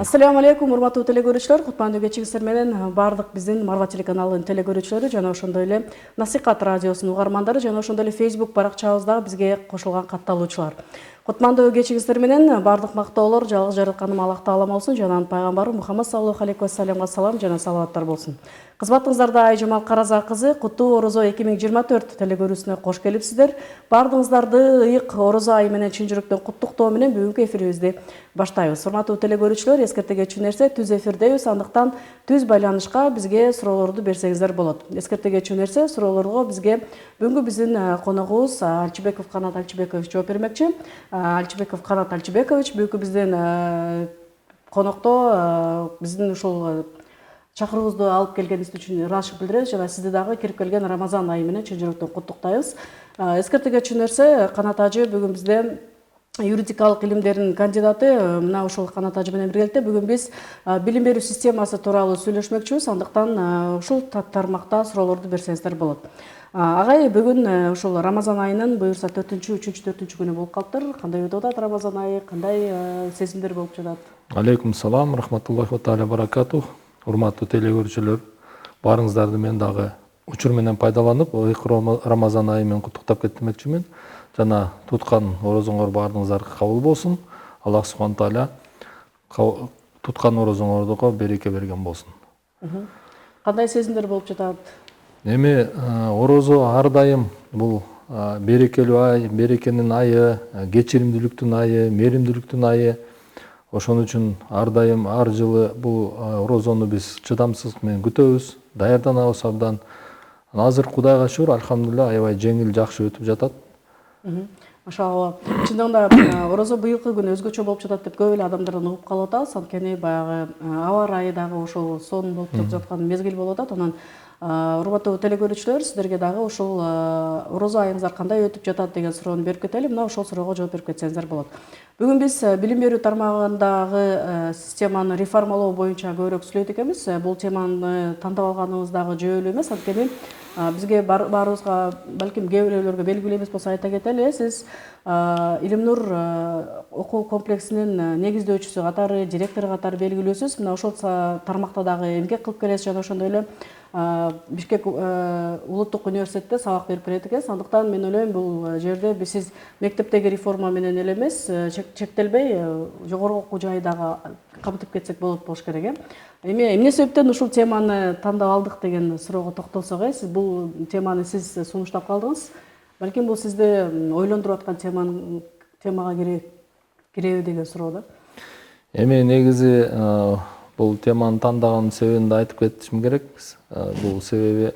Ассаламу алейкум, урматтуу телекөрүүчүлөр. Кутмандуу кечиңиздер менен бардык биздин Марва телеканалынын телекөрүүчүлөрү жана ошондой эле Насихат радиосунун угармандары жана ошондой эле Facebook баракчабыздагы бизге кошулган катталуучулар. Кутмандуу кечиңиздер менен бардык мактоолор жалгыз жаратканым Аллах таалам болсун, жананын пайгамбары Мухаммад саллаллаху алейхи вассаламга салам жана салаваттар болсун. Кызматыңыздарда Айжамал Караза кызы Куттуу Орозо 2024 телекөрүүсүнө кош келипсиздер. Бардыгыңыздарды ыйык Орозо айы менен чын жүрөктөн куттуктоо менен бүгүнкү эфирибизди баштайбыз. Урматтуу телекөрүүчүлөр, эскерте кетчү нерсе түз эфирдебиз, андыктан түз байланышка бизге суроолорду берсеңиздер болот. Эскерте кетчү нерсе суроолорго бизге бүгүнкү биздин коногубуз Алчыбеков Канат Алчыбекович жооп бермекчи. Алчыбеков Канат Алчыбекович бүгүнкү биздин конокто биздин ушул чакыруубузду алып келгениңиз үчүн ыраазычылык билдиребиз жана сизди дагы кирип келген Рамазан айы менен чын жүрөктөн куттуктайбыз. Эскерте кетчү нерсе, Канат ажы бүгүн бизде юридикалык илимдердин кандидаты. Мына ушул Канат ажы менен биргеликте бүгүн биз билим берүү системасы тууралуу сүйлөшмөкчүбүз. Андыктан ушул тармакта суроолорду берсеңиздер болот. Агай, бүгүн ушул Рамазан айынын буюрса 3-4 күнү болуп калыптыр. Кандай өтүп атат Рамазан айы, кандай сезимдер болуп жатат? Алейкум салам, рахматуллахи ва тааля баракатух. Урматтуу телекөрүүчүлөр, баарыңыздарды мен дагы учур менен пайдаланып, ыйык Рамазан айы менен куттуктап кетмекчимин. Жана туткан орозоңор баарыңыздарга кабыл болсун. Аллах субхана тааля туткан орозоңорго береке берген болсун. Кандай сезимдер болуп жатат? Эми орозо ар дайым бул берекелүү ай, берекенин айы, кечиримдүүлүктүн айы, мээримдүүлүктүн айы. Ошон үчүн ар дайым, ар жылы бул орозону биз чыдамсыздык менен күтөбүз, даярданабыз абдан. Азыр Кудайга шүгүр, альхамдулилля, аябай жеңил, жакшы өтүп жатат. Машалла. Чындыгында орозо быйылкы күнү өзгөчө болуп жатат деп көп эле адамдардан угуп калып атабыз. Анткени баягы аба ырайы дагы ошол сонун болуп жаткан мезгил болуп атат. Анан урматтуу телекөрүүчүлөр, сиздерге дагы ушул орозо айыңыздар кандай өтүп жатат деген суроону берип кетели. Мына ошол суроого жооп берип кетсеңиздер болот. Бүгүн биз билим берүү тармагындагы системаны реформалоо боюнча көбүрөөк сүйлөйт экенбиз. Бул теманы тандап алганыбыз дагы жөө эмес. Анткени бизге баарыбызга, балким кээ бирөөлөргө белгилүү эмес болсо айта кетели. Сиз Илим Нур окуу комплексинин негиздөөчүсү катары, директору катары белгилүүсүз. Мына ошол тармакта дагы эмгек кылып келесиз жана ошондой эле Бишкек улуттук университетте сабак берип келет экенсиз. Андыктан мен ойлойм, бул жерде сиз мектептеги реформа менен эле эмес, чектелбей жогорку окуу жайдагы камтып кетсек болуш керек. Эмне себептен ушул теманы тандап алдык деген суроого токтолсок, сиз бул теманы сиз сунуштап калдыңыз. Балким бул сизди ойлондуруп аткан темага киреби деген суроо да. Эми негизи бул теманы тандаган себебин да айтып кетишим керек. Бул себеби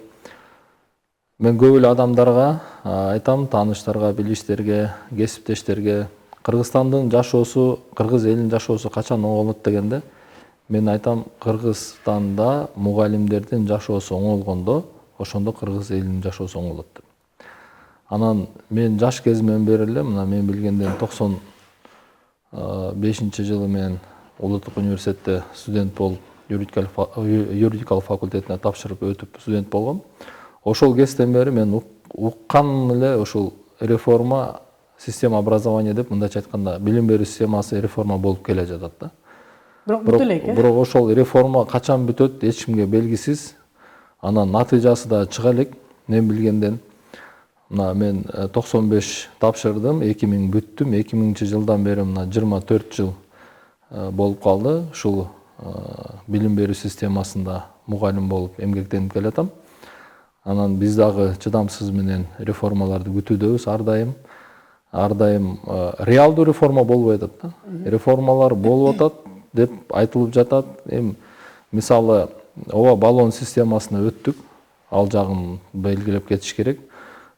мен көп эле адамдарга айтам, тааныштарга, билиштерге, кесиптештерге, Кыргызстандын жашоосу, кыргыз элинин жашоосу качан оңолот дегенде, мен айтам, Кыргызстанда мугалимдердин жашоосу оңолгондо, ошондо кыргыз элинин жашоосу оңолот деп. Анан мен жаш кезимден бери эле, мына мен билгенден 95-жылы мен улуттук университетте студент болуп, юридикалык факультетине тапшырып өтүп студент болгом. Ошол кезден бери мен уккан эле ушул реформа, система образования деп, мындайча айтканда, билим берүү системасы реформа болуп келе жатат да. Бирок ошол реформа качан бүтөт, эч кимге белгисиз. Анан натыйжасы да чыга элек. Мен билгенден мына мен 95 тапшырдым, 2000 бүттүм, 2000-жылдан бери мына 24 жыл болуп калды. Ушул билим берүү системасында мугалим болуп эмгектенип келатам. Анан биз дагы чыдамсыз менен реформаларды күтүүдөбүз ар дайым. Ар дайым реалдуу реформа болбой атат да. Реформалар болуп атат деп айтылып жатат. Мисалы, ооба баллон системасына өттүк. Ал жагын белгилеп кетиш керек.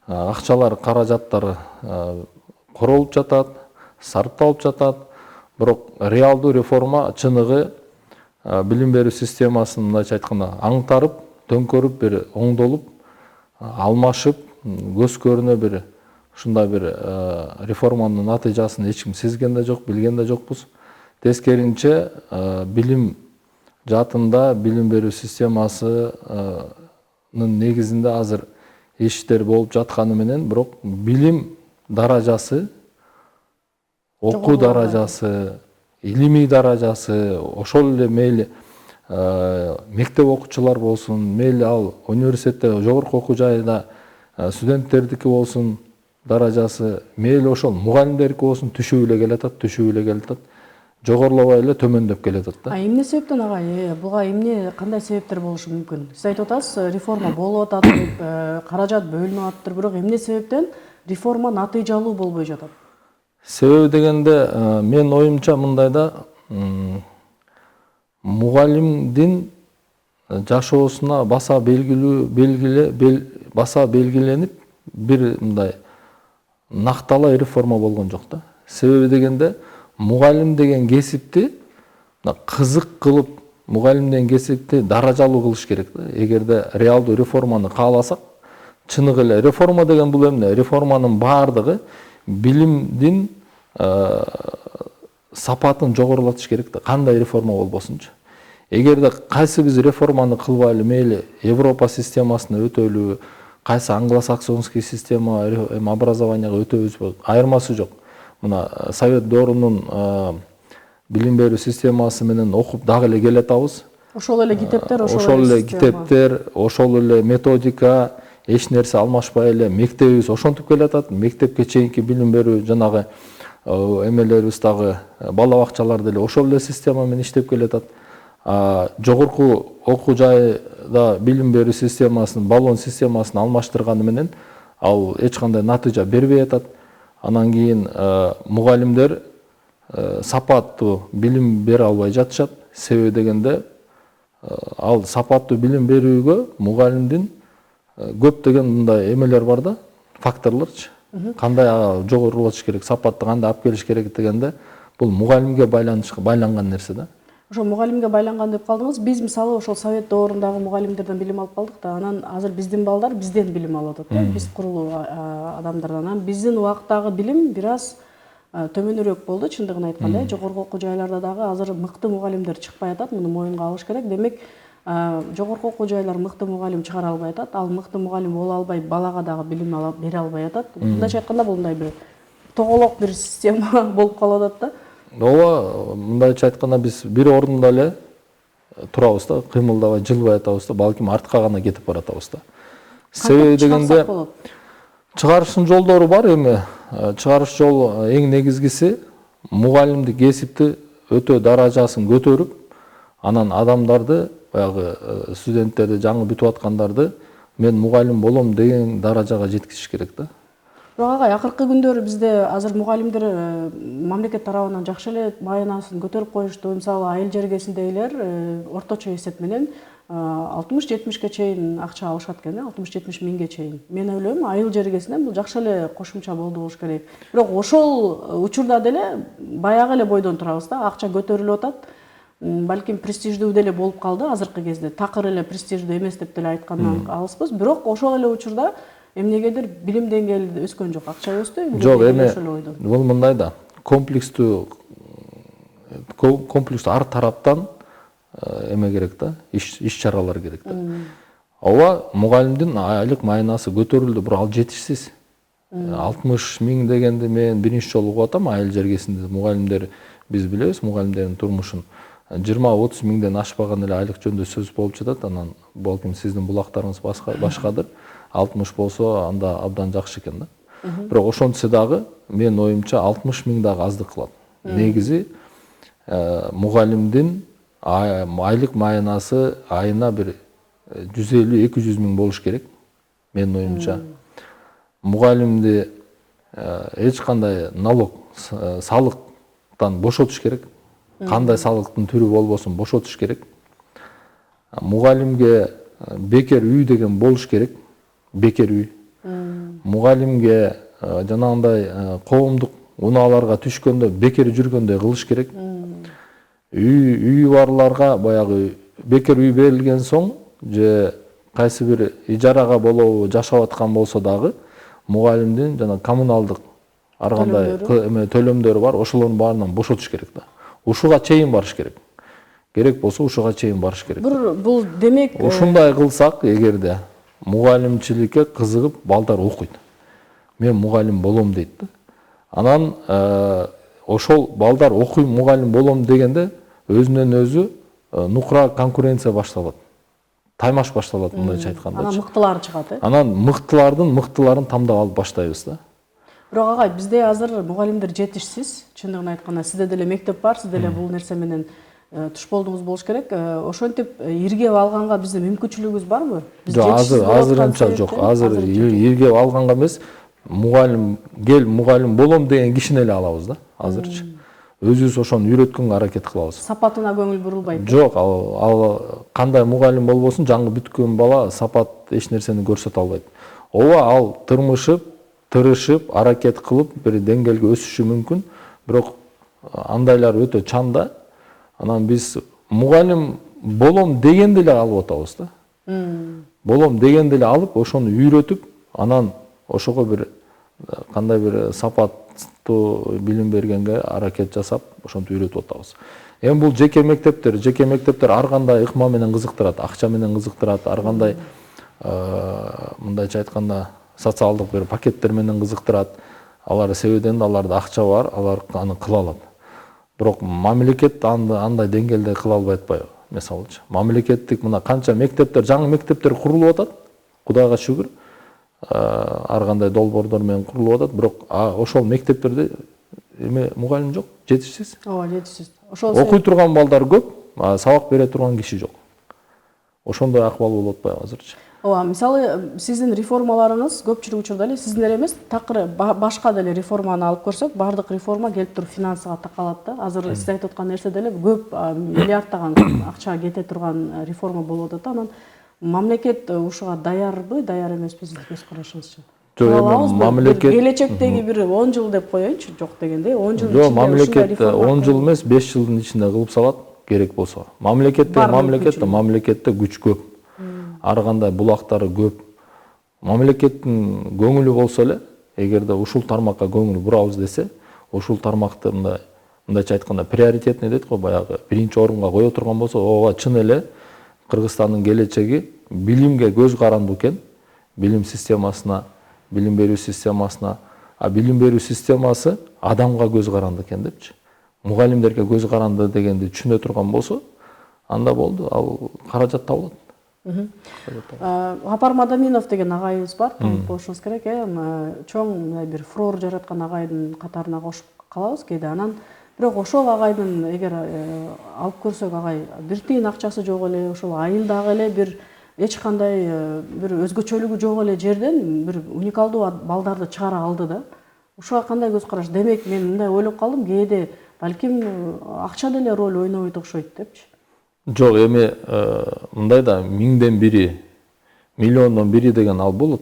Акчалар, каражаттар королуп жатат, сарпталып жатат. Бирок реалдуу реформа чыныгы билим берүү системасын мындайча айтканда аңтарып, төңкөрүп, бир оңдолуп, алмашып, көз көрүнө бир ушундай бир реформанын натыйжасын эч ким сезген да жок, билген да жокпуз. Тескеринче билим жаатында билим берүү системасынын негизинде азыр иштер болуп жатканы менен, бирок билим даражасы, окуу даражасы илимий даражасы, ошол эле мейли мектеп окуучулар болсун, мейли ал университетте жогорку окуу жайда студенттердики болсун даражасы, мейли ошол мугалимдердики болсун түшүп эле келатат, жогорулабай эле төмөндөп келатат да. Эмне себептен агай? Буга эмне кандай себептер болушу мүмкүн? Сиз айтып атасыз, реформа болуп атат деп, каражат бөлүнүп атыптыр, бирок эмне себептен реформа натыйжалуу болбой жатат? Себеби дегенде, мен оюмча мындай да, мугалимдин жашоосуна баса белгиленип бир мындай накталай реформа болгон жок да. Себеби дегенде, мугалим деген кесипти кызык кылып, мугалим деген кесипти даражалуу кылыш керек да. Эгерде реалдуу реформаны кааласак, чыныгы эле реформа деген бул эмне? Реформанын баардыгы билимдин сапатын жогорулатыш керек да. Кандай реформа болбосунчу. Эгерде кайсы биз реформаны кылбайлы, мейли Европа системасына өтөлү, кайсы англосаксонский система образованияга өтөбүзбү, айырмасы жок. Мына Совет доорунун билим берүү системасы менен окуп дагы эле келатабыз. Ошол эле китептер, ошол эле методика, эч нерсе алмашпай эле мектебибиз ошентип келатат. Мектепке чейинки билим берүү жанагы эмелерибиз дагы бала бакчалар деле ошол эле система менен иштеп келатат. Жогорку окуу жайда билим берүү системасын, баллон системасын алмаштырганы менен ал эч кандай натыйжа бербей атат. Анан кийин мугалимдер сапаттуу билим бере албай жатышат. Себеби дегенде, ал сапаттуу билим берүүгө мугалимдин көптөгөн мындай эмелер бар да, факторлорчу. Кандай жогорулатыш керек, сапатты кандай алып келиш керек дегенде, бул мугалимге байланган нерсе да. Ошо мугалимге байланган деп калдыңыз. Биз мисалы ошол Совет доорундагы мугалимдерден билим алып калдык да, анан азыр биздин балдар бизден билим алып атат. Биз курулуу адамдардан. Анан биздин убактагы билим бир аз төмөнүрөөк болду, чындыгын айтканда. Жогорку окуу жайларда дагы азыр мыкты мугалимдер чыкпай атат, муну моюнга алыш керек. Демек, жогорку окуу жайлар мыкты мугалим чыгара албай атат. Ал мыкты мугалим боло албай, балага дагы билим бере албай атат. Мындайча айтканда, бул мындай бир тоголок бир система болуп калып атат да. Ооба, мындайча айтканда биз бир орунда эле турабыз да, кыймылдабай, жылбай атабыз да, балким артка гана кетип баратабыз да. Себеби дегенде, чыгарыштын жолдору бар эми. Чыгарыш жол эң негизгиси мугалимдик кесипти өтө даражасын көтөрүп, анан адамдарды, баягы студенттерди, жаңы бүтүп аткандарды мен мугалим болом деген даражага жеткизиш керек да. Бирок агай, акыркы күндөрү бизде азыр мугалимдер мамлекет тарабынан жакшы эле майнасын көтөрүп коюшту. Мисалы, айыл жергесиндегилер орточо эсеп менен 60-70ке чейин акча алышат экен, 60-70 миңге чейин. Мен ойлойм, айыл жергесинен бул жакшы эле кошумча болду болуш керек. Бирок ошол учурда деле баягы эле бойдон турабыз да, акча көтөрүлүп атат. Балким престиждүү деле болуп калды азыркы кезде. Такыр эле престиждүү эмес деп деле айткандан алыспыз. Бирок ошол эле учурда эмнегедир билим деңгээли өскөн жок, акча өстү. Жок, эми бул мындай да, комплекстүү ар тараптан эме керек да, иш чаралар керек да. Ооба, мугалимдин айлык майнасы көтөрүлдү, бирок ал жетишсиз. 60 миң дегенди мен биринчи жолу угуп атам. Айыл жергесинде мугалимдер, биз билебиз мугалимдердин турмушун. 20-30 миңден ашпаган эле айлык жөнүндө сөз болуп жатат. Анан балким сиздин булактарыңыз башкадыр. 60 болсо анда абдан жакшы экен да. Бирок ошентсе дагы мен оюмча 60 миң дагы аздык кылат. Негизи мугалимдин айлык майнасы айына бир 150-200 миң болуш керек. Мен оюмча мугалимди эч кандай налог, салыктан бошотуш керек. Кандай салыктын түрү болбосун бошотуш керек. Мугалимге бекер үй деген болуш керек. Бекер үй. Мугалимге жанагындай коомдук унааларга түшкөндө бекер жүргөндөй кылыш керек. Үй барларга баягы бекер үй берилген соң, же кайсы бир ижарага болобу жашап аткан болсо дагы мугалимдин жана коммуналдык ар кандай төлөмдөрү бар, ошолордун баарынан бошотуш керек да. Ушуга чейин барыш керек. Керек болсо ушуга чейин барыш керек. Бул демек ушундай кылсак, эгерде мугалимчиликке кызыгып балдар окуйт. Мен мугалим болом дейт да. Анан ошол балдар окуйм, мугалим болом дегенде өзүнөн өзү нукура конкуренция башталат. Таймаш башталат, мындайча айтканда. Анан мыктылары чыгат, Анан мыктыларын тандап алып баштайбыз да. Бирок агай, бизде азыр мугалимдер жетишсиз. Чындыгын айтканда, сизде деле мектеп бар, сиз деле бул нерсе менен туш болдуңуз болуш керек. Ошентип иргеп алганга биздин мүмкүнчүлүгүбүз барбы? Азыр анча жок. Азыр иргеп алганга эмес, мугалим болом деген кишини эле алабыз да азырчы. Өзүбүз ошону үйрөткөнгө аракет кылабыз. Сапатына көңүл бурулбайт. Жок, ал кандай мугалим болбосун, жаңы бүткөн бала сапат эч нерсени көрсөтө албайт. Ооба, ал тырышып, аракет кылып бир деңгээлге өсүшү мүмкүн, бирок андайлар өтө чанда. Анан биз мугалим болом дегенди эле алып атабыз да. Болом дегенди эле алып, ошону үйрөтүп, анан ошого бир кандай бир сапаттуу билим бергенге аракет жасап, ошентип үйрөтүп атабыз. Эми бул жеке мектептер ар кандай ыкма менен кызыктырат, акча менен кызыктырат, ар кандай мындайча айтканда социалдык бир пакеттер менен кызыктырат. Алар себебинен аларда акча бар, алар аны кыла алат. Бирок мамлекет андай деңгээлде кыла албай атпайбы? Мисалычы, мамлекеттик мына канча мектептер, жаңы мектептер курулуп атат. Кудайга шүгүр. Ар кандай долбоорлор менен курулуп атат, бирок ошол мектептерде мугалим жок, жетишсиз. Ооба, жетишсиз. Ошол окуй турган балдар көп, сабак бере турган киши жок. Ошондой акыбал болуп атпайбы азырчы? Ооба, мисалы сиздин реформаларыңыз көпчүлүк учурда эле сиздин эле эмес, такыр башка деле реформаны алып көрсөк, баардык реформа келип туруп финансыга такалат да. Азыр сиз айтып аткан нерсе деле көп миллиардтаган акча кете турган реформа болуп атат. Анан мамлекет ушуга даярбы, даяр эмеспизби, көз карашыңызча? Мамлекет келечектеги бир 10 жыл деп коеюнчу, жок дегенде 10 жыл ичинде мамлекет 10 жыл эмес, 5 жылдын ичинде кылып салат керек болсо. Мамлекетте күч көп. Ар кандай булактары көп. Мамлекеттин көңүлү болсо эле, эгерде ушул тармакка көңүл бурабыз десе, ушул тармакты мындайча айтканда приоритетный дейт го, баягы биринчи орунга кое турган болсо, ооба чын эле Кыргызстандын келечеги билимге көз каранды экен, билим системасына, билим берүү системасына, билим берүү системасы адамга көз каранды экен депчи. Мугалимдерге көз каранды дегенди түшүнө турган болсо, анда болду, ал каражат табылат. Гапар Мадаминов деген агайыбыз бар, таанып болушуңуз керек, чоң бир фурор жараткан агайдын катарына кошуп калабыз кээде. Анан бирок ошол агайдын эгер алып көрсөк, агай бир тиын акчасы жок эле, ошол айылдагы эле бир эч кандай бир өзгөчөлүгү жок эле жерден бир уникалдуу балдарды чыгара алды да. Ушуга кандай көз караш? Демек, мен мындай ойлоп калдым, кээде балким акча деле роль ойнобойт окшойт депчи. Жок, эми мындай да 1000ден бири, миллиондон бири деген ал болот.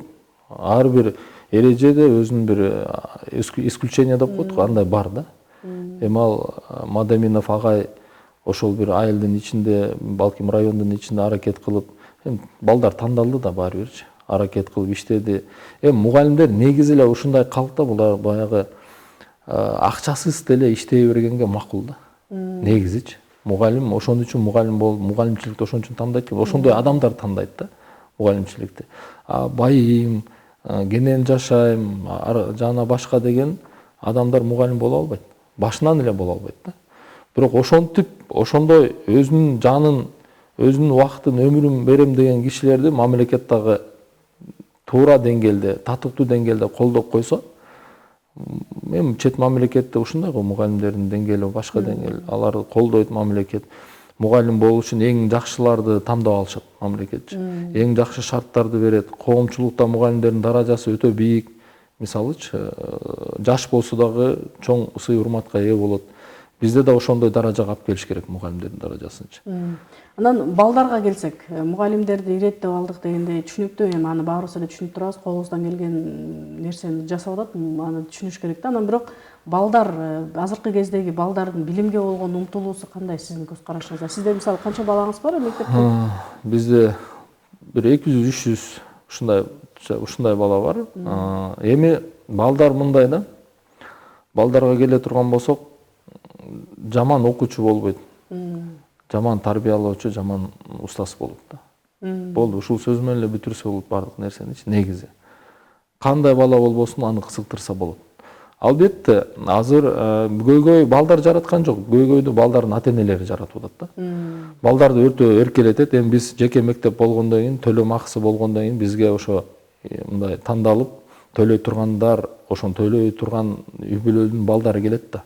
Ар бир эрежеде өзүнүн бир исключение деп коет го, андай бар да. Эми ал Мадаминов агай ошол бир айылдын ичинде, балким райондун ичинде аракет кылып, балдар тандалды да баары бирчи. Аракет кылып иштеди. Мугалимдер негизи эле ушундай калкта, булар баягы акчасыз деле иштей бергенге макул да. Негизичи. Мугалим ошон үчүн мугалимчиликти ошон үчүн тандайт, ошондой адамдар тандайт да мугалимчиликти. Байым, кенен жашайм, жана башка деген адамдар мугалим боло албайт. Башынан эле боло албайт да. Бирок ошондой өзүнүн жанын, өзүнүн убактын, өмүрүн берем деген кишилерди мамлекет дагы туура деңгээлде, татыктуу деңгээлде колдоп койсо, эми чет мамлекетте ушундай го, мугалимдердин деңгээли башка деңгээл. Аларды колдойт мамлекет. Мугалим болуу үчүн эң жакшыларды тандап алышат мамлекетчи. Эң жакшы шарттарды берет. Коомчулукта мугалимдердин даражасы өтө бийик. Мисалычы, жаш болсо дагы чоң ысый урматка ээ болот. Бизде да ошондой даражага алып келиш керек мугалимдердин даражасынчы. Анан балдарга келсек, мугалимдерди иреттеп алдык дегенде түшүнүктүү, эми аны баарыбыз эле түшүнүп турабыз, колубуздан келген нерсени жасап атат, аны түшүнүш керек да. Анан бирок балдар, азыркы кездеги балдардын билимге болгон умтулуусу кандай сиздин көз карашыңызда? Сизде мисалы канча балаңыз бар мектепте? Бизде бир 200-300 ушундай бала бар. Эми балдар мындай да. Балдарга келе турган болсок, жаман окуучу болбойт. Жаман тарбиялоочу, жаман устаз болот да. Болду, ушул сөз менен эле бүтүрсө болот бардык нерсени, негизи. Кандай бала болбосун, аны кызыктырса болот. Албетте азыр көйгөй балдар жараткан жок. Көйгөйдү балдардын ата энелери жаратып атат да. Балдарды өтө эркелетет. Эми биз жеке мектеп болгондон кийин, төлөм акысы болгондон кийин бизге ошо мындай тандалып төлөй тургандар, ошону төлөй турган үй бүлөнүн балдары келет да.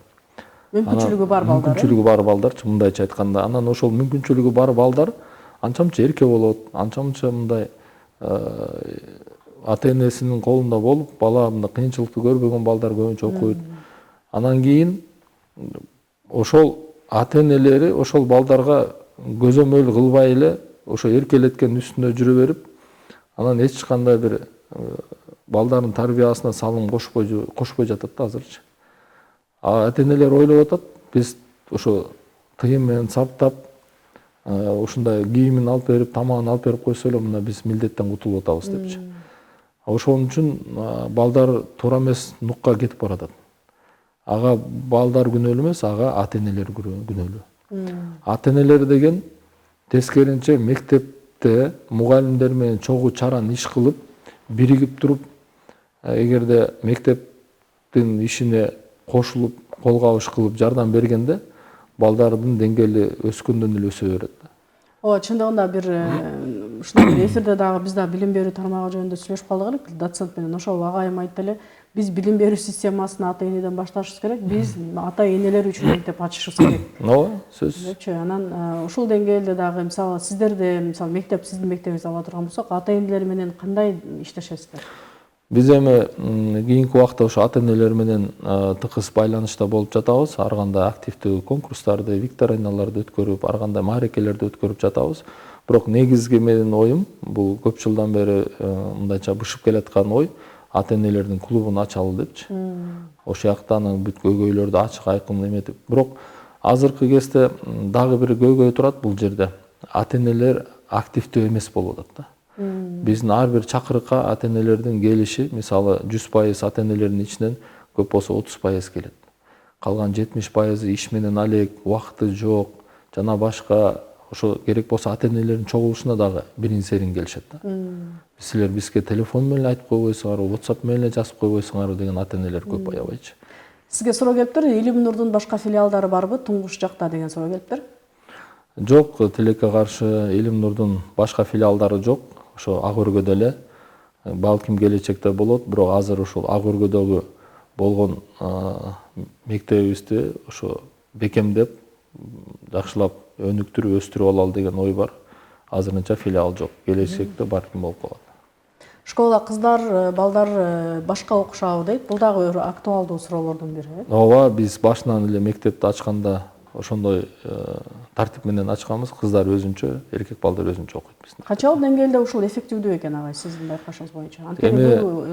Мүмкүнчүлүгү бар балдар. Мүмкүнчүлүгү бар балдарчы мындайча айтканда. Анан ошол мүмкүнчүлүгү бар балдар анча-мынча эрке болот, анча-мынча мындай ата энесинин колунда болуп, бала мындай кыйынчылыкты көрбөгөн балдар көбүнчө окуйт. Анан кийин ошол ата энелери ошол балдарга көзөмөл кылбай эле ошо эркелеткен үстүнө жүрө берип, анан эч кандай бир балдардын тарбиясына салым кошпой жатат да азырчы. Ата энелер ойлоп атат, биз ошо тыйын менен саптап, ушундай кийимин алып берип, тамагын алып берип койсо эле мына биз милдеттен кутулуп атабыз депчи. Ошон үчүн балдар туура эмес нукка кетип баратат. Ага балдар күнөөлүү эмес, ага ата энелер күнөөлүү. Ата энелер деген тескеринче мектепте мугалимдер менен чогуу чаран иш кылып, биригип туруп, эгерде мектептин ишине кошулуп, кол кабыш кылып жардам бергенде балдардын деңгээли өскөндөн эле өсө берет. Ооба, чындыгында бир ушундай бир эфирде дагы биз дагы билим берүү тармагы жөнүндө сүйлөшүп калдык элек, доцент менен. Ошол агайым айтты эле, биз билим берүү системасын ата энеден башташыбыз керек, биз ата энелер үчүн мектеп ачышыбыз керек. Ооба, сөзсүз. Депчи, анан ушул деңгээлде дагы мисалы сиздерде, мисалы мектеп сиздин мектебиңизди ала турган болсок, ата энелер менен кандай иштешесиздер? Биз эми кийинки убакта ошо ата энелер менен тыкыз байланышта болуп жатабыз. Ар кандай активдүү конкурстарды, викториналарды өткөрүп, ар кандай маарекелерди өткөрүп жатабыз. Бирок негизги менин оюм, бул көп жылдан бери мындайча бышып келаткан ой, ата энелердин клубун ачалы депчи. Ошол жакта анан бүт көйгөйлөрдү ачык айкын эметип. Бирок азыркы кезде дагы бир көйгөй турат бул жерде. Ата энелер активдүү эмес болуп атат да. Биздин ар бир чакырыкка ата энелердин келиши, мисалы 100% ата энелердин ичинен көп болсо 30% келет. Калган 70% иш менен алек, убакыты жок, жана башка ошо керек болсо ата энелердин чогулушуна дагы бирин серин келишет да. Силер бизге телефон менен айтып койбойсуңарбы, WhatsApp менен жазып койбойсуңарбы деген ата энелер көп аябайчы. Сизге суроо келиптир, Илим Нурдун башка филиалдары барбы, Туңгуш жакта деген суроо келиптир? Жок, тилекке каршы Илим Нурдун башка филиалдары жок. Ошо Ак Өргөдө эле, балким келечекте болот, бирок азыр ошол Ак Өргөдөгү болгон мектебибизди ошо бекемдеп, жакшылап өнүктүрүп, өстүрүп алалы деген ой бар. Азырынча филиал жок, келечекте балким болуп калат. Школа кыздар, балдар башка окушабы дейт. Бул дагы актуалдуу суроолордун бири. Ооба, биз башынан эле мектепти ачканда ошондой тартип менен ачканбыз. Кыздар өзүнчө, эркек балдар өзүнчө окуйт биздин. Канчалык деңгээлде ушул эффективдүү экен агай, сиздин байкашыңыз боюнча? Анткени бул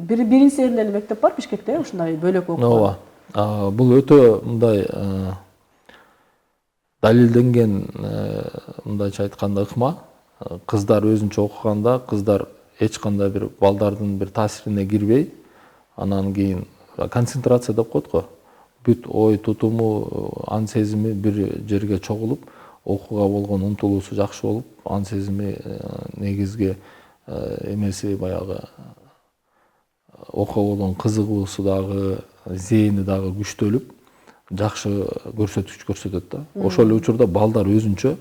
бирин серин эле мектеп бар Бишкекте, ушундай бөлөк окуу. Ооба. Бул өтө мындай далилденген, мындайча айтканда ыкма. Кыздар өзүнчө окуганда, кыздар эч кандай бир балдардын бир таасирине кирбей, анан кийин концентрация деп коет го. Бүт ой тутуму, ан сезими бир жерге чогулуп, окууга болгон умтулуусу жакшы болуп, ан сезими негизги эмеси баягы окууга болгон кызыгуусу дагы, зээни дагы күчтөлүп, жакшы көрсөткүч көрсөтөт да. Ошол эле учурда балдар өзүнчө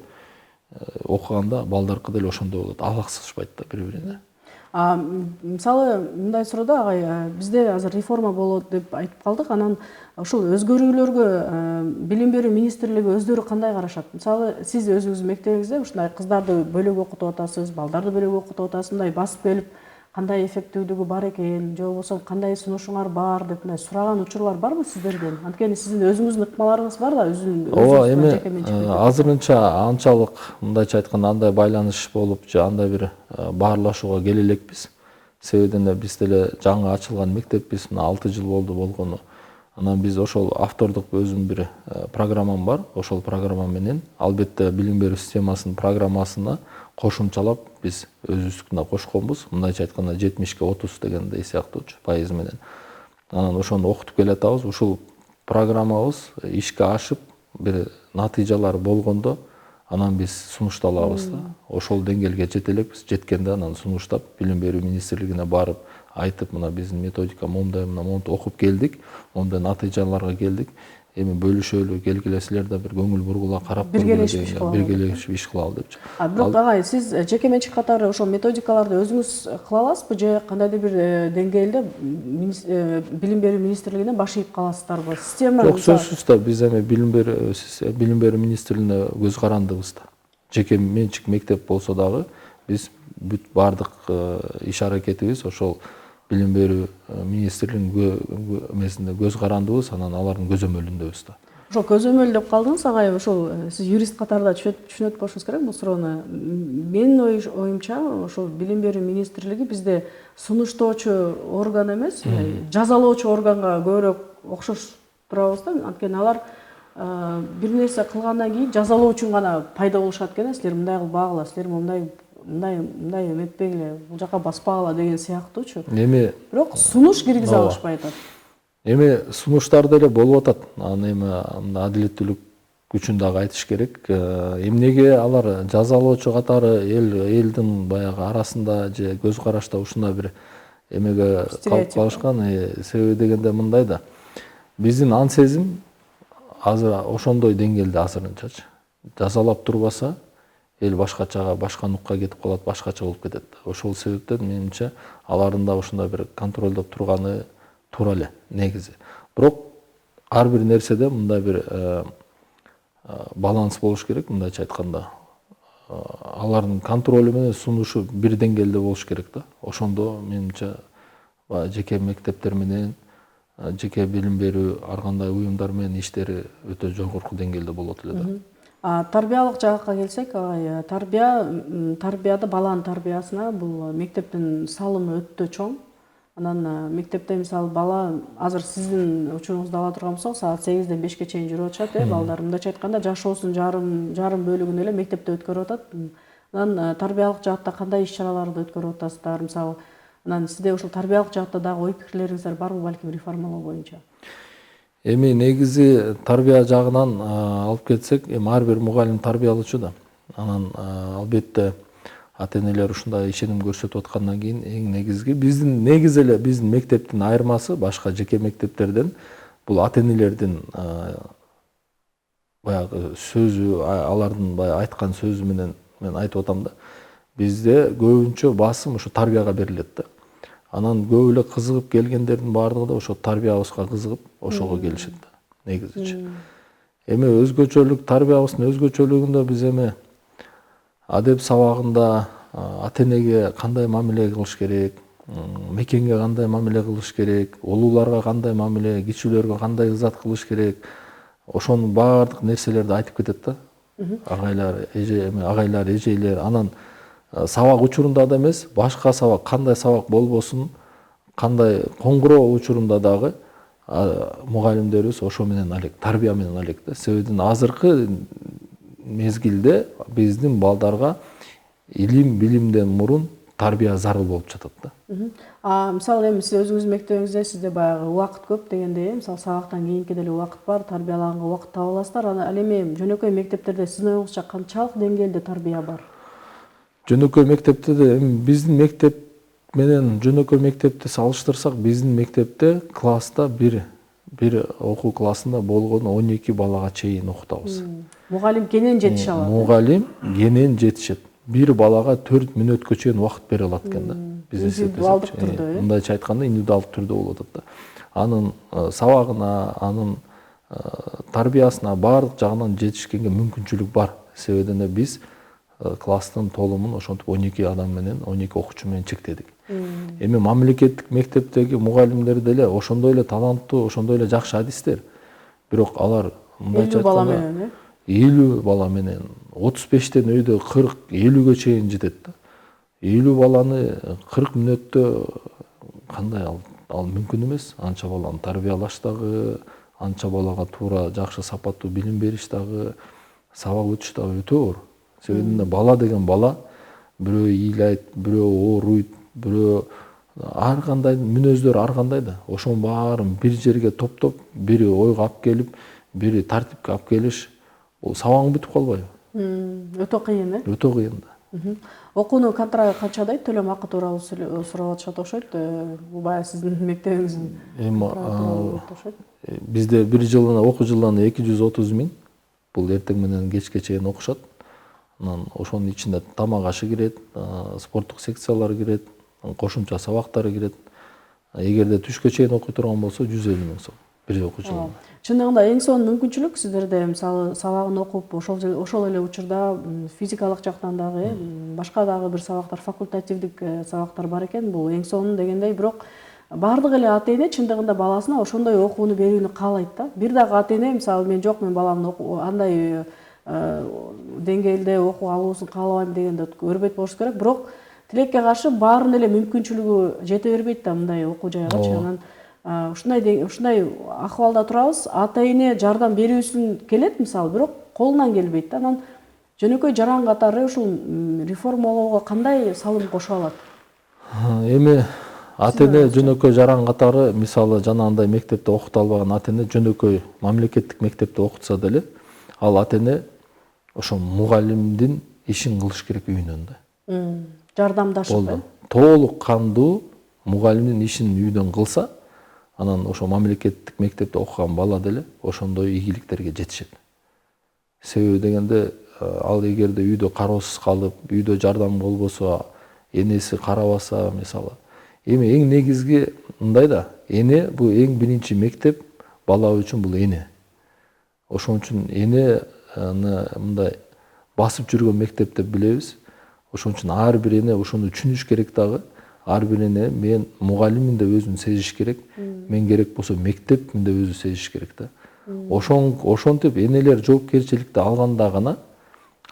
окуганда балдаркы деле ошондой болот, алаксышпайт да бири-бирине. Мисалы мындай суроодо агай, бизде азыр реформа болот деп айтып калдык. Анан ушул өзгөрүүлөргө билим берүү министрлиги өздөрү кандай карашат? Мисалы сиз өзүңүздүн мектебиңизде ушундай кыздарды бөлөк окутуп атасыз, балдарды бөлөк окутуп атасыз, мындай басып бөлүп кандай эффективдүүлүгү бар экен, же болбосо кандай сунушуңар бар деп мындай сураган учурлар барбы сиздерден? Анткени сиздин өзүңүздүн ыкмаларыңыз бар да, ооба, эми азырынча анчалык мындайча айтканда андай байланыш болуп же андай бир баарлашууга келе элекпиз. Себебинен биз деле жаңы ачылган мектеппиз, мына 6 жыл болду болгону. Анан биз ошол автордук өзүмдүн бир программам бар. Ошол программа менен албетте билим берүү системасынын программасына кошумчалап биз өзүбүздүкүнө кошконбуз. Мындайча айтканда 70-ке 30 дегендей сыяктуучу пайыз менен. Анан ошону окутуп келатабыз. Ушул программабыз ишке ашып, бир натыйжалар болгондо анан биз сунушталабыз да. Ошол деңгээлге жете элекпиз. Жеткенде анан сунуштап, билим берүү министрлигине барып, айтып, мына биздин методика момундай, монтип окуп келдик, мондай натыйжаларга келдик. Эми бөлүшөлү, келгиле силер да бир көңүл бургула карап биргелешип иш кылалы депчи. Бирок агай, сиз жеке менчик катары ошол методикаларды өзүңүз кыла аласызбы же кандайдыр бир деңгээлде билим берүү министрлигине баш ийип каласыздарбы? Система Жок, сөзсүз да биз эми билим берүү министрлигине көз карандыбыз да. Жеке менчик мектеп болсо дагы биз бүт баардык иш аракетибиз ошол билим берүү министрлигинин эмесинде көз карандыбыз, анан алардын көзөмөлүндөбүз да. Ошол көзөмөл деп калдыңыз агай, ошол сиз юрист катарында түшүнөт болушуңуз керек бул суроону. Менин оюмча ошол билим берүү министрлиги бизде сунуштоочу орган эмес, жазалоочу органга көбүрөөк окшош турабыз да. Анткени алар бир нерсе кылгандан кийин жазалоо үчүн гана пайда болушат экен. Силер мындай кылбагыла, силер мындай эметпегиле, бул жака баспагыла деген сыяктуучу. Эми Бирок сунуш киргизе алышпай атат. Эми сунуштар деле болуп атат. Аны эми адилеттүүлүк үчүн дагы айтыш керек. Эмнеге алар жазалоочу катары элдин баягы арасында же көз карашта ушундай бир эмеге калып калышкан? Себеби дегенде мындай да. Биздин ан сезим азыр ошондой деңгээлде азырынчачы. Жазалап турбаса, эл башкачага, башка нукка кетип калат, башкача болуп кетет. Ошол себептен менимче алардын да ошондой бир контролдоп турганы туура эле негизи. Бирок ар бир нерседе мындай бир баланс болуш керек, мындайча айтканда. Алардын контролу менен сунушу бир деңгээлде болуш керек да. Ошондо менимче жеке мектептер менен, жеке билим берүү ар кандай уюмдар менен иштери өтө жогорку деңгээлде болот эле да. Тарбиялык жакка келсек, тарбияда баланын тарбиясына бул мектептин салымы өтө чоң. Анан мектепте мисалы бала азыр сиздин учуруңузду ала турган болсок, саат 8-ден 5-ке чейин жүрүп атышат, балдар. Мындайча айтканда, жашоосунун жарым бөлүгүн эле мектепте өткөрүп атат. Анан тарбиялык жаатта кандай иш-чараларды өткөрүп атасыздар? Мисалы, анан сизде ошол тарбиялык жаатта дагы ой пикирлериңиздер барбы, балким реформалоо боюнча? Эми негизи тарбия жагынан алып кетсек, эми ар бир мугалим тарбиялоочу да. Анан албетте ата-энелер ушундай ишеним көрсөтүп аткандан кийин эң негизги биздин мектептин айырмасы башка жеке мектептерден бул ата-энелердин баягы сөзү, алардын баягы айткан сөзү менен мен айтып атам да. Бизде көбүнчө басым ушу тарбияга берилет да. Анан көп эле кызыгып келгендердин баардыгы да ошо тарбиябызга кызыгып ошого келишет да, негизичи. Эми өзгөчөлүк, тарбиябыздын өзгөчөлүгүндө биз эми адеп сабагында ата-энеге кандай мамиле кылыш керек, мекенге кандай мамиле кылыш керек, улууларга кандай мамиле, кичүүлөргө кандай ызат кылыш керек, ошонун баардык нерселерди айтып кетет да. Агайлар, эжейлер, анан сабак учурунда да эмес, башка сабак, кандай сабак болбосун, кандай коңгуроо учурунда дагы мугалимдерибиз ошо менен алек, тарбия менен алек да. Себеби азыркы мезгилде биздин балдарга илим, билимден мурун тарбия зарыл болуп жатат да. Мисалы эми сиз өзүңүздүн мектебиңизде сизде баягы убакыт көп дегендей, мисалы сабактан кийинки деле убакыт бар, тарбиялаганга убакыт таба аласыздар. Ал эми жөнөкөй мектептерде сиздин оюңузча канчалык деңгээлде тарбия бар? Жөнөкөй мектепте эми биздин мектеп менен жөнөкөй мектепти салыштырсак, биздин мектепте класста бир окуу классында болгону 12 балага чейин окутабыз. Мугалим кенен жетише алат. Мугалим кенен жетишет. Бир балага 4 мүнөткө чейин убакыт бере алат экен да. Индивидуалдык түрдө, мындайча айтканда индивидуалдык түрдө болуп атат да. Анын сабагына, анын тарбиясына баардык жагынан жетишкенге мүмкүнчүлүк бар. Себебинде биз класстын толумун ошентип 12 адам менен, 12 окуучу менен чектедик. Эми мамлекеттик мектептеги мугалимдер деле ошондой эле таланттуу, ошондой эле жакшы адистер. Бирок алар мындайча айтканда 50 бала менен 35тен өйдө 40-50ге чейин жетет да. 50 баланы 40 мүнөттө кандай ал мүмкүн эмес. Анча баланы тарбиялаш дагы, анча балага туура жакшы сапаттуу билим бериш дагы, сабак өтүш дагы өтө оор. Себебинде бала деген бала бирөө ыйлайт, бирөө ооруйт, бирөө ар кандай мүнөздөр ар кандай да. Ошонун баарын бир жерге топтоп, бири ойго алып келип, бири тартипке алып келиш, бул сабагың бүтүп калбайбы? Өтө кыйын, э? Өтө кыйын да. Окуунун контрагы канчадай? Төлөм акы тууралуу сурап атышат окшойт. Бул баягы сиздин мектебиңиздин контрагы тууралуу окшойт. Бизде бир жылына окуу жылына 230 миң. Бул эртең менен кечке чейин окушат. Анан ошонун ичинде тамак ашы кирет, спорттук секциялар кирет, кошумча сабактары кирет. Эгерде түшкө чейин окуй турган болсо 150 миң сом бир окуу жылына. Чындыгында эң сонун мүмкүнчүлүк сиздерде мисалы сабагын окуп ошол эле учурда физикалык жактан дагы башка дагы бир сабактар, факультативдик сабактар бар экен. Бул эң сонун дегендей, бирок баардык эле ата эне чындыгында баласына ошондой окууну берүүнү каалайт да. Бир дагы ата эне мисалы мен баламдын андай деңгээлде окуу алуусун каалабайм дегенде өрбөйт болуш керек. Бирок тилекке каршы баарынын эле мүмкүнчүлүгү жете бербейт да мындай окуу жайгачы. Анан ушундай акыбалда турабыз. Ата эне жардам берүүсүн келет мисалы, бирок колунан келбейт да. Анан жөнөкөй жаран катары ушул реформалоого кандай салым кошо алат? Эми ата эне жөнөкөй жаран катары мисалы жанагындай мектепте окута албаган ата эне жөнөкөй мамлекеттик мектепте окутса деле, ал ата эне ошо мугалимдин ишин кылыш керек үйүнөн да. Жардамдашып, толук кандуу мугалимдин ишин үйдөн кылса, анан ошо мамлекеттик мектепте окуган бала деле ошондой ийгиликтерге жетишет. Себеби дегенде ал эгерде үйдө кароосуз калып, үйдө жардам болбосо, энеси карабаса мисалы. Эми эң негизги мындай да, эне бул эң биринчи мектеп бала үчүн бул эне. Ошон үчүн энени мындай басып жүргөн мектеп деп билебиз. Ошон үчүн ар бир эне ошону түшүнүш керек дагы. Ар бир эне мен мугалиммин деп өзүн сезиш керек. Мен керек болсо мектепмин деп өзү сезиш керек да. Ошентип энелер жоопкерчиликти алганда гана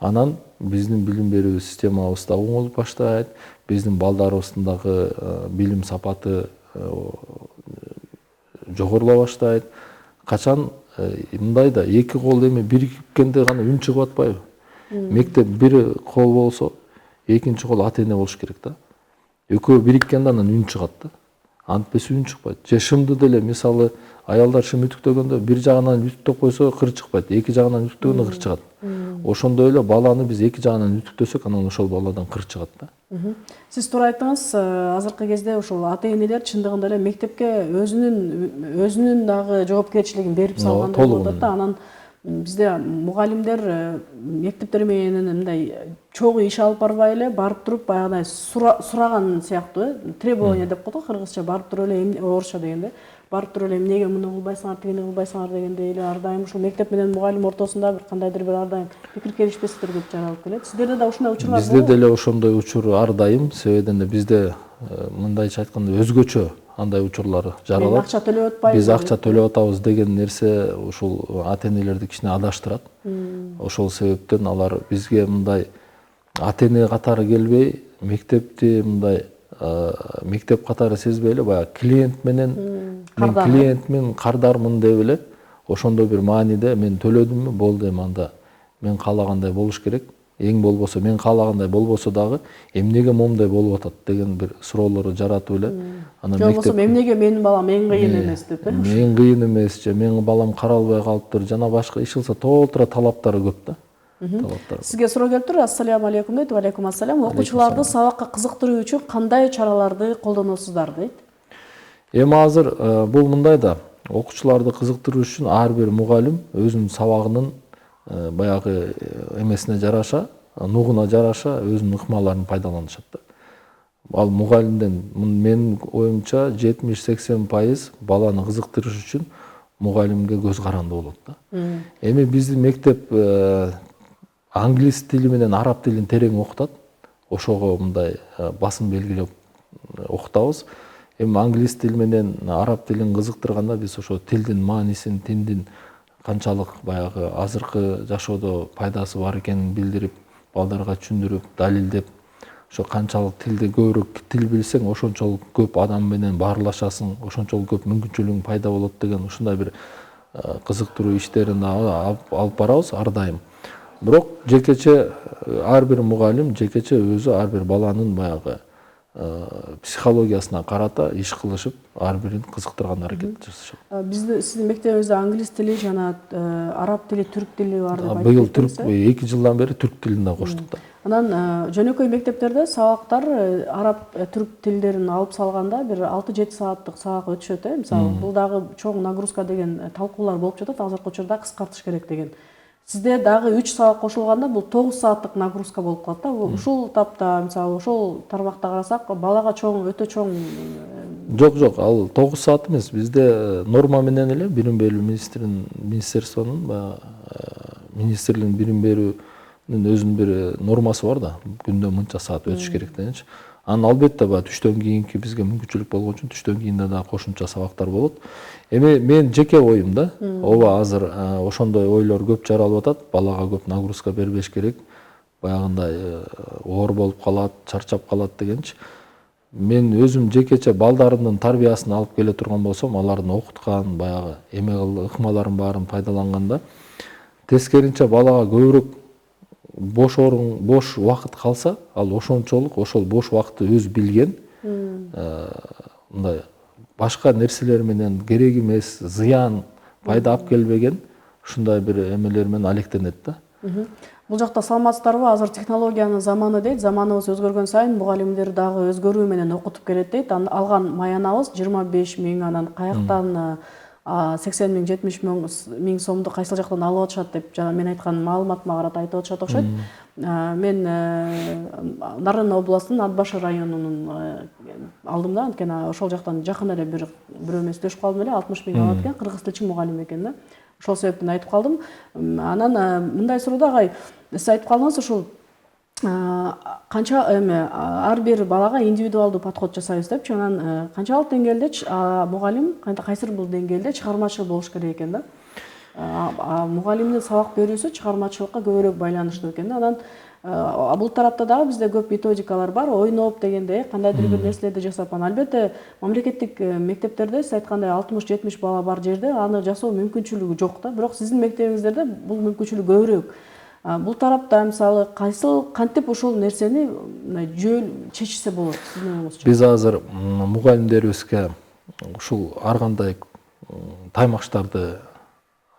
анан биздин билим берүү системабыз да оңолуп баштайт. Биздин балдарыбыздын дагы билим сапаты жогорулай баштайт. Качан мындай да эки кол эми бириккенде гана үн чыгып атпайбы? Мектеп бир кол болсо, экинчи кол ата эне болуш керек да. Экөө бириккенде анан үн чыгат да. Антпесе үн чыкпайт. Же шымды деле мисалы аялдар шым үтүктөгөндө бир жагынан үтүктөп койсо кыр чыкпайт, эки жагынан үтүктөгөндө кыр чыгат. Ошондой эле баланы биз эки жагынан үтүктөсөк, анан ошол баладан кыр чыгат да. Сиз туура айттыңыз, азыркы кезде ошол ата энелер чындыгында эле мектепке өзүнүн дагы жоопкерчилигин берип салгандай болуп атат да. Анан бизде мугалимдер мектептер менен мындай чогуу иш алып барбай эле барып туруп баягыдай сураган сыяктуу, требование деп коет го кыргызча, барып туруп эле орусча дегенде, барып туруп эле эмнеге муну кылбайсыңар, тигини кылбайсыңар дегендей эле ар дайым ушул мектеп менен мугалим ортосунда бир кандайдыр бир ар дайым пикир келишпестиктер көп жаралып келет. Сиздерде да ушундай учурлар болобу? Бизде деле ошондой учур ар дайым, себебинде бизде мындайча айтканда өзгөчө андай учурлар жаралат. Акча төлөп атпайбыз. Биз акча төлөп атабыз деген нерсе ушул ата энелерди кичине адаштырат. Ошол себептен алар бизге мындай ата эне катары келбей, мектепти мындай мектеп катары сезбей эле баягы клиент менен мен клиентмин, кардармын деп эле ошондой бир мааниде мен төлөдүмбү, болду эми анда мен каалагандай болуш керек. Эң болбосо мен каалагандай болбосо дагы эмнеге момундай болуп атат деген бир суроолорду жаратып эле анан мектеп эмнеге менин балам эң кыйын эмес деп, эң кыйын эмес же менин балам каралбай калыптыр жана башка иш кылса толтура талаптары көп да. Сизге суроо келиптир. Ассаляму алейкум дейт. Алейкум ассалам. Окуучуларды сабакка кызыктыруу үчүн кандай чараларды колдоносуздар дейт? Эми азыр бул мындай да, окуучуларды кызыктыруу үчүн ар бир мугалим өзүнүн сабагынын баягы эмесине жараша, нугуна жараша өзүнүн ыкмаларын пайдаланышат да. Ал мугалимден менин оюмча 70-80% баланы кызыктырыш үчүн мугалимге көз каранды болот да. Эми биздин мектеп англис тили менен араб тилин терең окутат. Ошого мындай басым белгилеп окутабыз. Эми англис тил менен араб тилин кызыктырганда биз ошо тилдин маанисин, тилдин канчалык баягы азыркы жашоодо пайдасы бар экенин билдирип, балдарга түшүндүрүп, далилдеп, ошо канчалык тилди көбүрөөк тил билсең, ошончолук көп адам менен баарлашасың, ошончолук көп мүмкүнчүлүгүң пайда болот деген ушундай бир кызыктыруу иштерин алып барабыз ар дайым. Бирок жекече ар бир мугалим жекече өзү ар бир баланын баягы психологиясына карата иш кылышып ар бирин кызыктырган аракет жасашат. Сиздин мектебиңизде англис тили жана араб тили, түрк тили бар деп айтып Быйыл кеттиңиз, 2 жылдан бери түрк тилин да коштук да. Анан жөнөкөй мектептерде сабактар араб, түрк тилдерин алып салганда бир 6-7 сааттык сабак өтүшөт, мисалы бул дагы чоң нагрузка деген талкуулар болуп жатат, азыркы учурда кыскартыш керек деген. Сизде дагы 3 сабак кошулганда бул 9 сааттык нагрузка болуп калат да. Ушул тапта, мисалы ошол тармакта карасак, балага өтө чоң. Жок, ал 9 саат эмес. Бизде норма менен эле билим берүү министерствонун баягы министрлигин билим берүүнүн өзүнүн бир нормасы бар да. Күндө мынча саат өтүш керек дегенчи. Анан албетте баягы түштөн кийинки бизге мүмкүнчүлүк болгон үчүн түштөн кийин да кошумча сабактар болот. Эми мен жеке оюм да. Ооба азыр ошондой ойлор көп жаралып атат. Балага көп нагрузка бербеш керек. Баягындай оор болуп калат, чарчап калат дегенчи. Мен өзүм жекече балдарымдын тарбиясын алып келе турган болсом, алардын окуткан баягы ыкмаларын баарын пайдаланганда тескеринче балага көбүрөөк бош убакыт калса, ал ошончолук ошол бош убакытты өзү билген, мындай башка нерселер менен керек эмес, зыян, пайда алып келбеген ушундай бир эмелер менен алектенет да. Бул жакта саламатсыздарбы? Азыр технологиянын заманы дейт. Заманыбыз өзгөргөн сайын мугалимдер дагы өзгөрүү менен окутуп келет дейт. Алган маянабыз 25 миң, анан каяктан 80 миң, 70 миң сомду кайсыл жактан алып атышат деп жана мен айткан маалыматыма карата айтып атышат окшойт. Мен Нарын областынын Атбашыр районунун алдым да, анткени ошол жактан жакын эле бирөө менен сүйлөшүп калдым эле, 60 миң алат экен, кыргыз тилчи мугалим экен да. Ошол себептен айтып калдым. Анан мындай суроодо агай, сиз айтып калдыңыз, ушул канча ар бир балага индивидуалдуу подход жасайбыз депчи, анан канчалык деңгээлде мугалим кайсыр бул деңгээлде чыгармачыл болуш керек экен да. Мугалимдин сабак берүүсү чыгармачылыкка көбүрөөк байланыштуу экен да. Анан бул тарапта дагы бизде көп методикалар бар, ойноп дегенде кандайдыр бир нерселерди жасап, албетте мамлекеттик мектептерде сиз айткандай 60-70 бала бар жерде аны жасоо мүмкүнчүлүгү жок да. Бирок сиздин мектебиңиздерде бул мүмкүнчүлүк көбүрөөк. Бул тарапта мисалы кантип ушул нерсени жөө чечсе болот сиздин оюңузча? Биз азыр мугалимдерибизге ушул ар кандай таймаштарды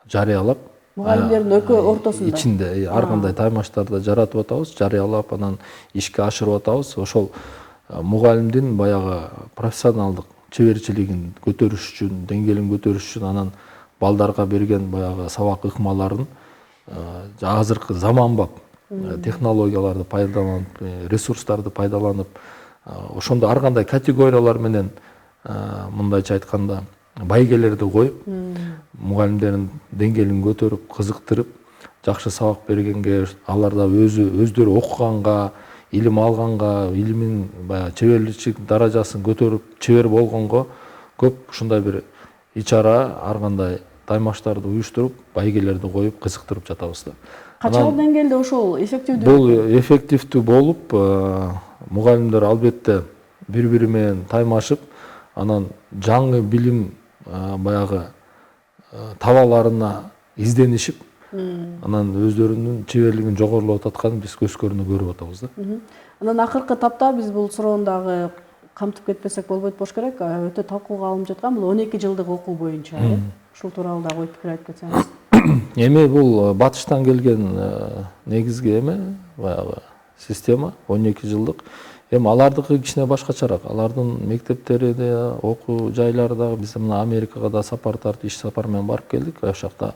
жарыялап, мугалимдердин ортосунда ичинде ар кандай таймаштарды жаратып атабыз, жарыялап анан ишке ашырып атабыз. Ошол мугалимдин баягы профессионалдык чеберчилигин көтөрүш үчүн, деңгээлин көтөрүш үчүн анан балдарга берген баягы сабак ыкмаларын азыркы заманбап технологияларды пайдаланып, ресурстарды пайдаланып, ошондо ар кандай категориялар менен мындайча айтканда байгелерди коюп, мугалимдердин деңгээлин көтөрүп, кызыктырып, жакшы сабак бергенге, аларда өздөрү окуганга, илим алганга, илимин баягы чеберличилик даражасын көтөрүп, чебер болгонго көп ушундай бир ич-ара ар кандай таймаштарды уюштуруп, байгелерди коюп, кызыктырып жатабыз да. Качалык деңгээлде ошол эффективдүү? Бул эффективдүү болуп, мугалимдер албетте бири-бири менен таймашып, анан жаңы билим баягы табаларына изденишип, анан өздөрүнүн чеберлигин жогорулап атканын биз көз көрүнө көрүп атабыз да. Анан акыркы тапта биз бул суроону дагы камтып кетпесек болбойт болуш керек. Өтө талкууга алынып жаткан бул 12 жылдык окуу боюнча, ушул тууралуу дагы ой пикир айтып кетсеңиз. Эми бул батыштан келген негизги баягы система 12 жылдык. Эми алардыкы кичине башкачараак. Алардын мектептериде, окуу жайлары дагы биз мына Америкага да сапар тартып, иш сапар менен барып келдик. Ошол жакта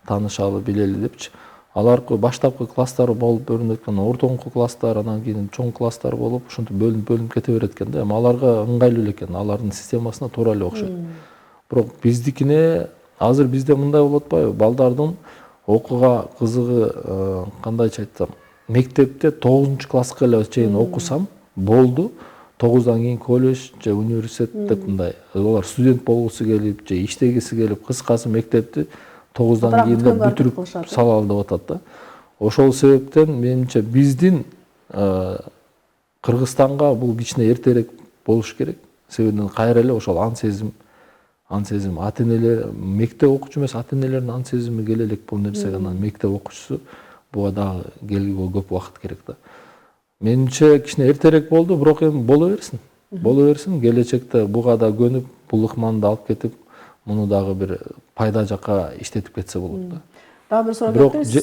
таанышалы, билели депчи. Аларкы баштапкы класстар болуп көрүнөт экен, ортоңку класстар, анан кийин чоң класстар болуп, ушинтип бөлүнүп кете берет экен да. Эми аларга ыңгайлуу эле экен, алардын системасына туура эле окшойт. Бирок биздикине азыр бизде мындай болуп атпайбы? Балдардын окууга кызыгы кандайча айтсам, мектепте 9-класска эле чейин окусам болду. 9-дан кийин колледж же университет деп мындай. Алар студент болгусу келип, же иштегиси келип, кыскасы мектепти 9-дан кийин бүтүрүп салалы деп атат да. Ошол себептен менимче биздин Кыргызстанга бул кичине эртерээк болуш керек. Себебинен кайра эле ошол ан сезим ата-энелер, мектеп окуучу эмес, ата-энелердин ан сезими келе элек бул нерсеге. Анан мектеп окуучусу буга дагы келүүгө көп убакыт керек да. Менимче кичине эртерээк болду, бирок эми боло берсин. Боло берсин, келечекте буга да көнүп, бул ыкманды алып кетип, муну дагы бир пайда жакка иштетип кетсе болот да. Дагы бир суроо Бирок келипти.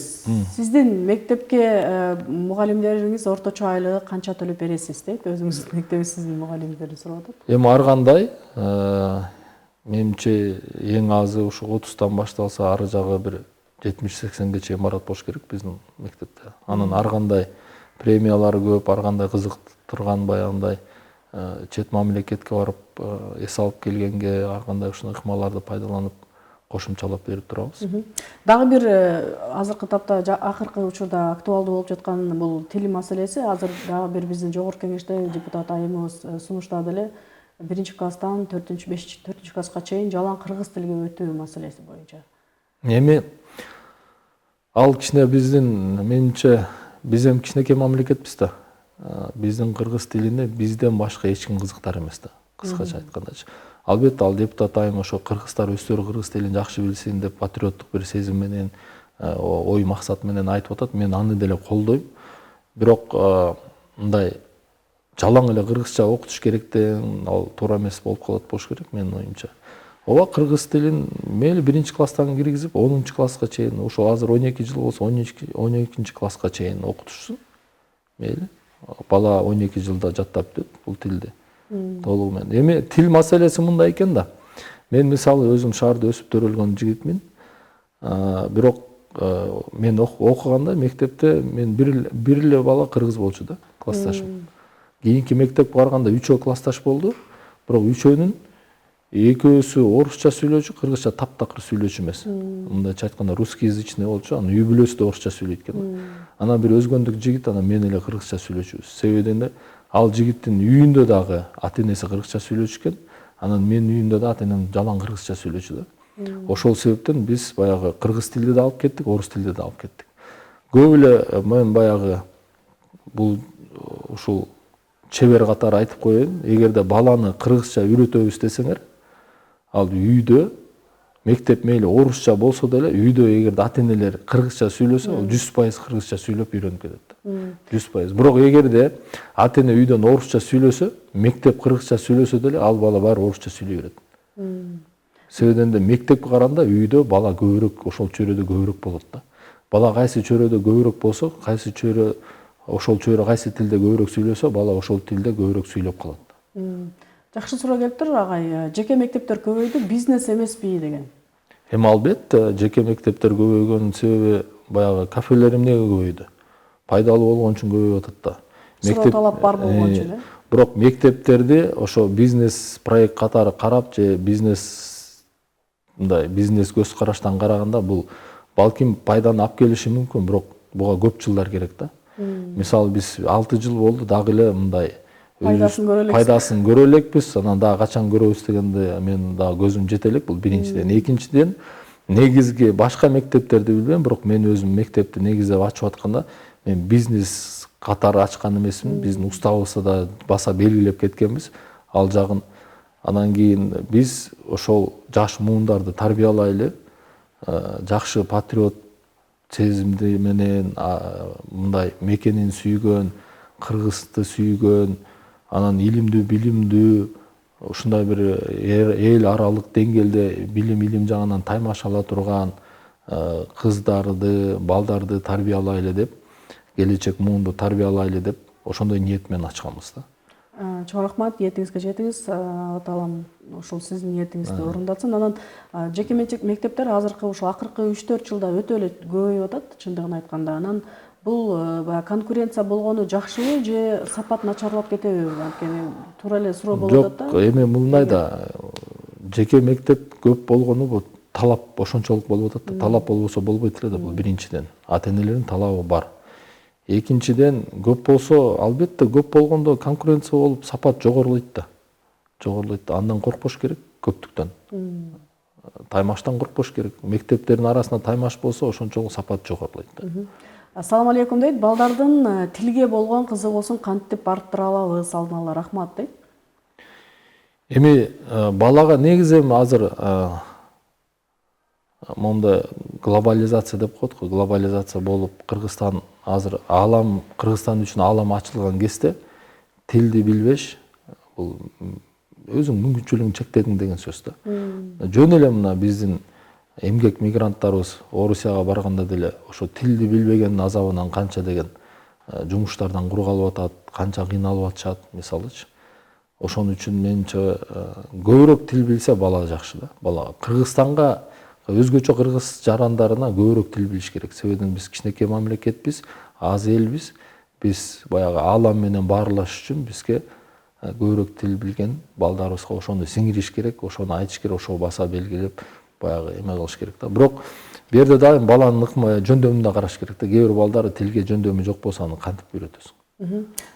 Сиздин мектепке мугалимдериңиз орточо айлыгы канча төлөп бересиз дейт? Өзүңүздүн мектебиңиздин мугалимдери сурап атат. Эми ар кандай, менимче эң азы ушу 30тан башталса, ары жагы бир 70-80ге чейин барат болуш керек биздин мектепте. Анан ар кандай премиялары көп, ар кандай кызыктырган баягындай чет мамлекетке барып эс алып келгенге ар кандай ушундай ыкмаларды пайдаланып кошумчалап берип турабыз. Дагы бир азыркы тапта акыркы учурда актуалдуу болуп жаткан бул тил маселеси. Азыр дагы бир биздин жогорку кеңеште депутат айымыбыз сунуштады эле. 1-класстан 4-5 класска чейин жалаң кыргыз тилге өтүү маселеси боюнча. Эми ал кичине менимче биз эми кичинекей мамлекетпиз да. Биздин кыргыз тилине бизден башка эч ким кызыктар эмес да, кыскача айткандачы. Албетте ал депутат айым ошо кыргыздар өздөрү кыргыз тилин жакшы билсин деп патриоттук бир сезим менен, ой максат менен айтып атат. Мен аны деле колдойм. Бирок мындай жалаң эле кыргызча окутуш керектен ал туура эмес болуп калат болуш керек менин оюмча. Ооба, кыргыз тилин мейли 1-класстан киргизип, 10-класска чейин, ошо азыр 12 жыл болсо 12-класска чейин окутушсун. Мейли. Бала 12 жылда жаттап бүтөт бул тилди. Толугу менен. Эми тил маселеси мындай экен да. Мен мисалы өзүм шаарда өсүп төрөлгөн жигитмин. Бирок мен окуганда мектепте мен бир эле бала кыргыз болчу да, классташым. Кийинки мектепке барганда 3 классташ болду. Бирок үчөөнүн экөөсү орусча сүйлөөчү, кыргызча таптакыр сүйлөөчү эмес. Мындайча айтканда русскоязычный болчу, анан үй бүлөсү да орусча сүйлөйт экен. Анан бир өзгөндүк жигит, анан мен эле кыргызча сүйлөөчүбүз. Себебинде ал жигиттин үйүндө дагы ата-энеси кыргызча сүйлөөчү экен. Анан менин үйүмдө да ата-энем жалаң кыргызча сүйлөөчү да. Ошол себептен биз баягы кыргыз тилди да алып кеттик, орус тилди да алып кеттик. Көп эле мен баягы бул ушул чебер катары айтып коеюн, эгерде баланы кыргызча үйрөтөбүз десеңер, ал үйдө мектеп мейли орусча болсо деле үйдө эгерде ата-энелер кыргызча сүйлөсө, ал 100% кыргызча сүйлөп үйрөнүп кетет. 100%. Бирок эгерде ата-эне үйдөн орусча сүйлөсө, мектеп кыргызча сүйлөсө деле ал бала баары орусча сүйлөй берет. Себебинде мектепке караганда үйдө бала көбүрөөк, ошол чөйрөдө көбүрөөк болот да. Бала кайсы чөйрөдө көбүрөөк болсо, кайсы чөйрө ошол чөйрө кайсы тилде көбүрөөк сүйлөсө, бала ошол тилде көбүрөөк сүйлөп калат. Жакшы суроо келиптир агай. Жеке мектептер көбөйдү, бизнес эмеспи деген. Эми албетте жеке мектептер көбөйгөнүн себеби баягы кафелер эмнеге көбөйдү? Пайдалуу болгон үчүн көбөйүп атат да. Суроо талап бар болгон үчүн, э? Бирок мектептерди ошо бизнес проект катары карап же бизнес көз караштан караганда бул балким пайданы алып келиши мүмкүн, бирок буга көп жылдар керек да. Мисалы биз 6 жыл болду, дагы эле мындай пайдасын көрө элекпиз, анан дагы качан көрөбүз дегенде мен дагы көзүм жете элек. Бул биринчиден. Экинчиден, негизги башка мектептерди билбейм, бирок мен өзүм мектепти негиздеп ачып атканда мен бизнес катары ачкан эмесмин. Биздин устабыбызда да баса белгилеп кеткенбиз ал жагын. Анан кийин биз ошол жаш муундарды тарбиялайлы, жакшы патриот сезимди менен мындай мекенин сүйгөн, кыргызды сүйгөн, анан илимдүү, билимдүү, ушундай бир эл аралык деңгээлде билим жагынан таймаш ала турган кыздарды, балдарды тарбиялайлы деп, келечек муунду тарбиялайлы деп, ошондой ниет менен ачканбыз да. Чоң рахмат, ниетиңизге жетиңиз. Аталам ошол сиздин ниетиңизди орундатсын. Анан жеке мектептер азыркы ушул акыркы 3-4 жылда өтө эле көбөйүп атат, чындыгын айтканда. Анан бул конкуренция болгону жакшыбы же сапат начарлап кетеби? Анткени туура эле суроо болуп атат да. Жок, эми мындай да, жеке мектеп көп болгону бул талап ошончолук болуп атат да. Талап болбосо болбойт эле да, бул биринчиден. Ата-энелердин талабы бар. Экинчиден, көп болсо, албетте көп болгондо конкуренция болуп сапат жогорулайт да. Андан коркпош керек, көптүктөн. Таймаштан коркпош керек. Мектептердин арасында таймаш болсо, ошончолук сапат жогорулайт да. Ассаламу алейкум дейт. Балдардын тилге болгон кызыгуусун кантип арттыра алабыз? Алдын ала рахмат дейт. Эми балага негизи эми азыр монда глобализация деп коет го, глобализация болуп Кыргызстан азыр Кыргызстан үчүн аалам ачылган кезде тилди билбеш бул өзүң мүмкүнчүлүгүң чектедиң деген сөз да. Жөн эле мына биздин эмгек мигранттарыбыз Орусияга барганда деле ошо тилди билбегендин азабынан канча деген жумуштардан кур калып атат, канча кыйналып атышат мисалычы. Ошон үчүн менимче көбүрөөк тил билсе бала жакшы да. Бала Кыргызстанга өзгөчө кыргыз жарандарына көбүрөөк тил билиш керек. Себеби биз кичинекей мамлекетпиз, аз элбиз. Биз баягы аалам менен баарлашыш үчүн бизге көбүрөөк тил билген балдарыбызга ошону сиңириш керек, ошону айтыш керек, ошого баса белгилеп баягы эме кылыш керек да. Бирок бу жерде дайым баланын ыкмы жөндөмүн да караш керек да. Кээ бир балдар тилге жөндөмү жок болсо аны кантип үйрөтөсүң?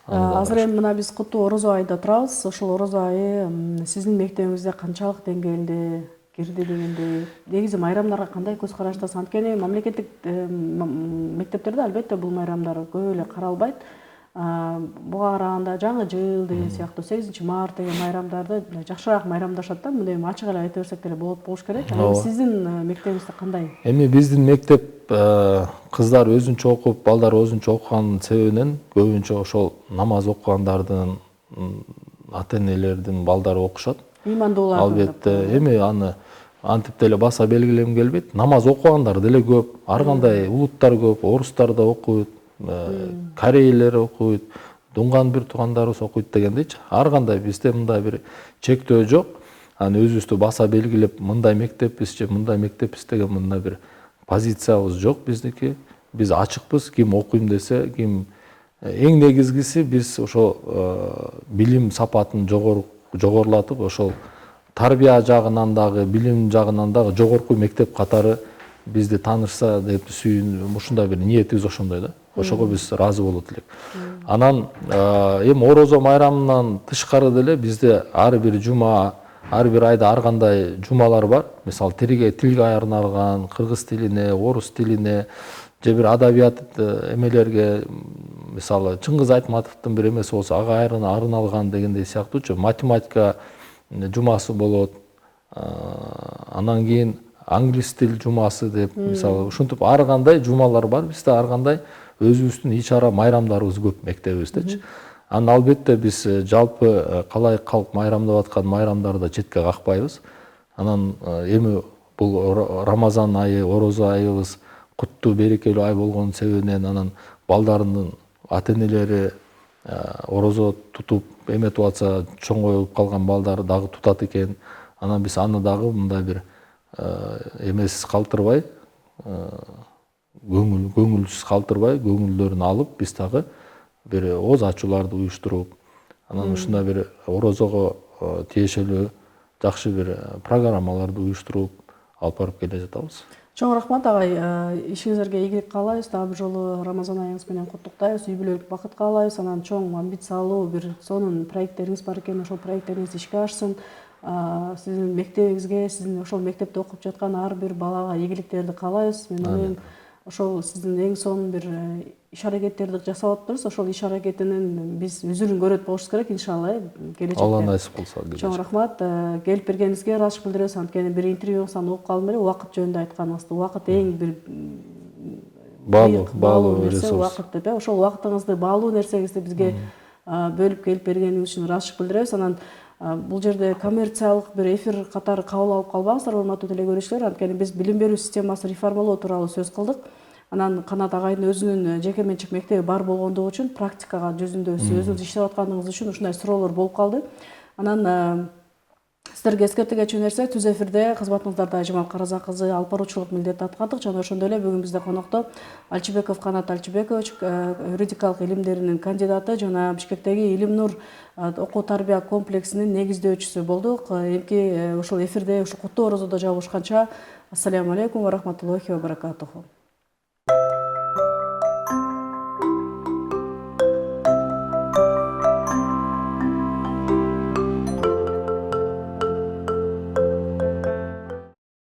Азыр эми мына биз куттуу орозо айында турабыз. Ошол орозо айы сиздин мектебиңизде канчалык деңгээлде кирди дегендей, негизи майрамдарга кандай көз караштасыз? Анткени мамлекеттик мектептерде албетте бул майрамдар көп эле каралбайт. Буга караганда жаңы жыл деген сыяктуу 8-март деген майрамдарды жакшыраак майрамдашат да. Муну эми ачык эле айта берсек деле болуш керек. Сиздин мектебиңизде кандай? Эми биздин мектеп кыздар өзүнчө окуп, балдар өзүнчө окуганын себебинен көбүнчө ошол намаз окугандардын ата-энелердин балдары окушат. Ыймандуулар. Албетте, эми аны антип деле баса белгилегим келбейт. Намаз окугандар деле көп, ар кандай улуттар көп, орустар да окуйт, корейлер окуйт, дунган бир туугандарыбыз окуйт дегендейчи. Ар кандай бизде мындай бир чектөө жок. Аны өзүбүздү баса белгилеп, мындай мектеппиз же мындай мектеппиз деген мындай бир позициябыз жок биздики. Биз ачыкпыз, ким окуйм десе, ким эң негизгиси биз ошо билим сапатын жогорулатып, ошол тарбия жагынан дагы, билим жагынан дагы жогорку мектеп катары бизди таанышса деп сүйүн, ушундай бир ниетибиз ошондой да. Ошого биз ыраазы болот элек. Анан эми орозо майрамынан тышкары деле бизде ар бир жума, ар бир айда ар кандай жумалар бар. Мисалы тилге арналган, кыргыз тилине, орус тилине, же бир адабият эмелерге, мисалы Чыңгыз Айтматовдун бир эмеси болсо ага арналган дегендей сыяктуучу математика жумасы болот. Анан кийин англис тил жумасы деп, мисалы ушинтип ар кандай жумалар бар. Бизде ар кандай өзүбүздүн ич ара майрамдарыбыз көп мектебибиздечи. Анан албетте биз жалпы калай калк майрамдап аткан майрамдарды четке какпайбыз. Анан эми бул Рамазан айы, орозо айыбыз куттуу берекелүү ай болгонун себебинен анан балдарынын ата-энелери орозо тутуп эметип атса, чоңоюп калган балдар дагы тутат экен. Анан биз аны дагы мындай бир эмесиз калтырбай, көңүлсүз калтырбай, көңүлдөрүн алып, биз дагы бир ооз ачууларды уюштуруп, анан ушундай бир орозого тиешелүү жакшы бир программаларды уюштуруп алып барып келе жатабыз. Чоң рахмат агай, ишиңизерге ийгилик каалайбыз. Дагы бир жолу Рамазан айыңыз менен куттуктайбыз, үй бүлөлүк бакыт каалайбыз. Анан чоң амбициялуу бир сонун проекттериңиз бар экен, ошол проекттериңиз ишке ашсын. Сиздин мектебиңизге, сиздин ошол мектепте окуп жаткан ар бир балага ийгиликтерди каалайбыз. Мен ойлойм, ошол сиздин эң сонун бир иш аракеттерди жасап атыптырсыз. Ошол иш аракетинин биз үзүрүн көрөт болушубуз керек, иншалла, келечекте. Алла насип кылса. Чоң рахмат. Келип бергениңизге ыраазычылык билдиребиз. Анткени бир интервьюңуздан угуп калдым эле, убакыт жөнүндө айтканыңызды. Убакыт эң бир баалуу нерсе, убакыт деп. Ошол убакытыңызды, баалуу нерсеңизди бизге бөлүп келип бергениңиз үчүн ыраазычылык билдиребиз. Анан бул жерде коммерциялык бир эфир катары кабыл алып калбаңыздар, урматтуу теле көрүүчүлөр. Анткени биз билим берүү системасын реформалоо тууралуу сөз кылдык. Анан Канат агайдын өзүнүн жеке менчик мектеби бар болгондугу үчүн практикага жүзүндө өзүңүз иштеп атканыңыз үчүн ушундай суроолор болуп калды. Анан сиздерге эскертип кетчү нерсе, түз эфирде кызматыңыздарда Ажымал Караза кызы алып баруучулук милдетти аткардык. Жана ошондой эле бүгүн бизде конокто Алчыбеков Канат Алчыбекович, юридикалык илимдеринин кандидаты жана Бишкектеги Илим Нур окуу тарбия комплексинин негиздөөчүсү болдук. Эмки ушул эфирде ушу куттуу орозодо жолугушканча, ассаляму алейкум ва рахматуллахи ва баракатуху.